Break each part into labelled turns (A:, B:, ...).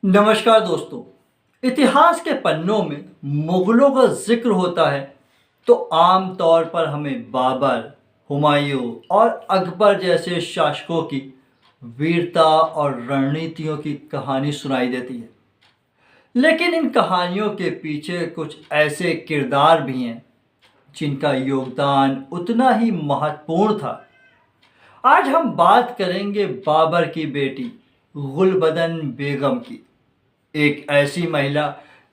A: नमस्कार दोस्तों। इतिहास के पन्नों में मुगलों का जिक्र होता है तो आम तौर पर हमें बाबर, हुमायूं और अकबर जैसे शासकों की वीरता और रणनीतियों की कहानी सुनाई देती है। लेकिन इन कहानियों के पीछे कुछ ऐसे किरदार भी हैं जिनका योगदान उतना ही महत्वपूर्ण था। आज हम बात करेंगे बाबर की बेटी गुलबदन बेगम की, एक ऐसी महिला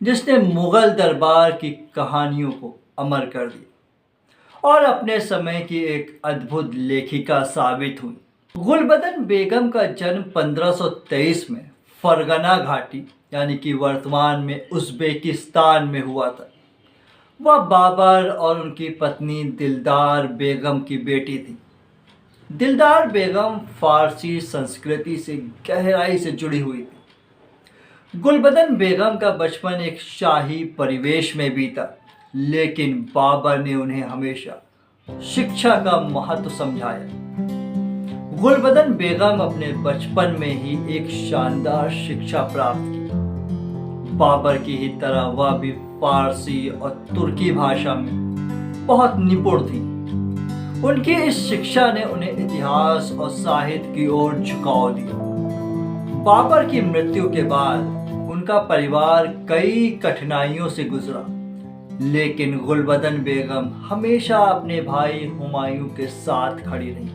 A: जिसने मुगल दरबार की कहानियों को अमर कर दिया और अपने समय की एक अद्भुत लेखिका साबित हुई। गुलबदन बेगम का जन्म 1523 में फरगना घाटी यानी कि वर्तमान में उज़्बेकिस्तान में हुआ था। वह बाबर और उनकी पत्नी दिलदार बेगम की बेटी थी। दिलदार बेगम फारसी संस्कृति से गहराई से जुड़ी हुई थी। गुलबदन बेगम का बचपन एक शाही परिवेश में बीता, लेकिन बाबर ने उन्हें हमेशा शिक्षा का महत्व समझाया। गुलबदन बेगम अपने बचपन में ही एक शानदार शिक्षा प्राप्त की। बाबर की ही तरह वह भी फारसी और तुर्की भाषा में बहुत निपुण थी। उनकी इस शिक्षा ने उन्हें इतिहास और साहित्य की ओर झुकाव दिया। बाबर की मृत्यु के बाद उनका परिवार कई कठिनाइयों से गुजरा, लेकिन गुलबदन बेगम हमेशा अपने भाई हुमायूं के साथ खड़ी रही।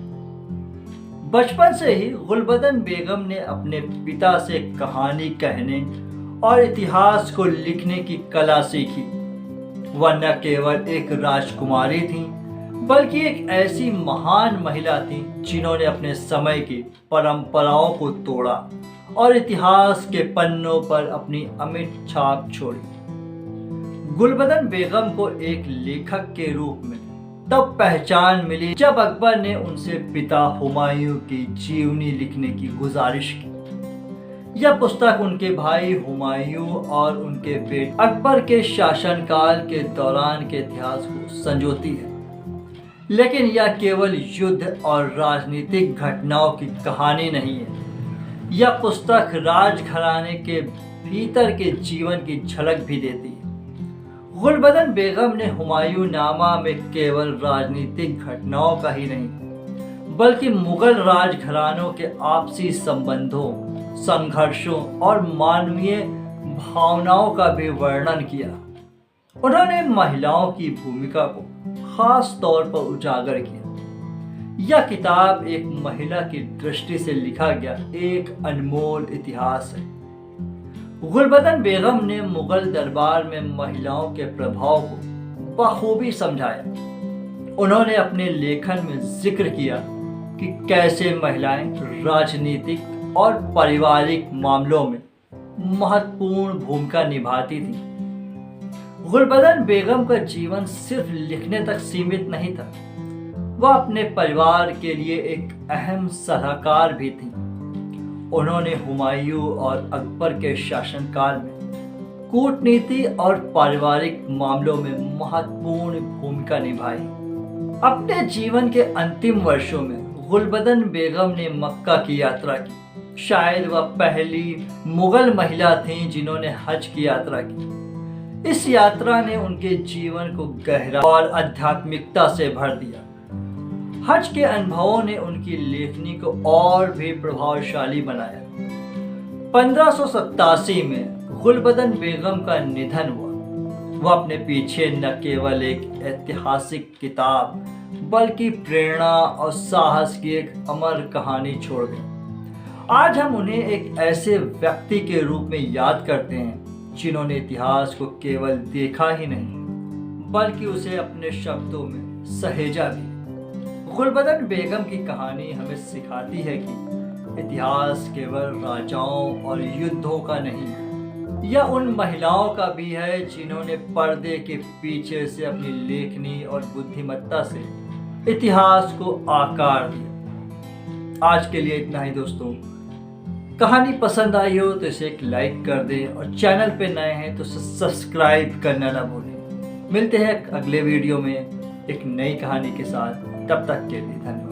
A: बचपन से ही गुलबदन बेगम ने अपने पिता से कहानी कहने और इतिहास को लिखने की कला सीखी। वह न केवल एक राजकुमारी थी, बल्कि एक ऐसी महान महिला थी जिन्होंने अपने समय की परंपराओं को तोड़ा और इतिहास के पन्नों पर अपनी अमिट छाप छोड़ी। गुलबदन बेगम को एक लेखक के रूप में तब पहचान मिली जब अकबर ने उनसे पिता हुमायूं की जीवनी लिखने की गुजारिश की। यह पुस्तक उनके भाई हुमायूं और उनके बेटे अकबर के शासनकाल के दौरान के इतिहास को संजोती है। लेकिन यह केवल युद्ध और राजनीतिक घटनाओं की कहानी नहीं है। यह पुस्तक राजघराने के भीतर के जीवन की झलक भी देती है। गुलबदन बेगम ने हुमायूं नामा में केवल राजनीतिक घटनाओं का ही नहीं, बल्कि मुगल राजघरानों के आपसी संबंधों, संघर्षों और मानवीय भावनाओं का भी वर्णन किया। उन्होंने महिलाओं की भूमिका को खास तौर पर उजागर किया। यह किताब एक महिला की दृष्टि से लिखा गया एक अनमोल इतिहास है। गुलबदन बेगम ने मुगल दरबार में महिलाओं के प्रभाव को बखूबी समझाया। उन्होंने अपने लेखन में जिक्र किया कि कैसे महिलाएं राजनीतिक और पारिवारिक मामलों में महत्वपूर्ण भूमिका निभाती थीं। गुलबदन बेगम का जीवन सिर्फ लिखने तक सीमित नहीं था। वह अपने परिवार के लिए एक अहम सलाहकार भी थी। उन्होंने हुमायूं और अकबर के शासनकाल में कूटनीति और पारिवारिक मामलों में महत्वपूर्ण भूमिका निभाई। अपने जीवन के अंतिम वर्षों में गुलबदन बेगम ने मक्का की यात्रा की। शायद वह पहली मुगल महिला थीं जिन्होंने हज की यात्रा की। इस यात्रा ने उनके जीवन को गहरा और आध्यात्मिकता से भर दिया। हज के अनुभवों ने उनकी लेखनी को और भी प्रभावशाली बनाया। 1587 में गुलबदन बेगम का निधन हुआ। वह अपने पीछे न केवल एक ऐतिहासिक किताब, बल्कि प्रेरणा और साहस की एक अमर कहानी छोड़ गई। आज हम उन्हें एक ऐसे व्यक्ति के रूप में याद करते हैं जिन्होंने इतिहास को केवल देखा ही नहीं, बल्कि उसे अपने शब्दों में सहेजा भी। गुलबदन बेगम की कहानी हमें सिखाती है कि इतिहास केवल राजाओं और युद्धों का नहीं, यह उन महिलाओं का भी है जिन्होंने पर्दे के पीछे से अपनी लेखनी और बुद्धिमत्ता से इतिहास को आकार दिया। आज के लिए इतना ही दोस्तों। कहानी पसंद आई हो तो इसे एक लाइक कर दें और चैनल पे नए हैं तो सब्सक्राइब करना ना भूलें। मिलते हैं अगले वीडियो में एक नई कहानी के साथ। तब तक के लिए धन्यवाद।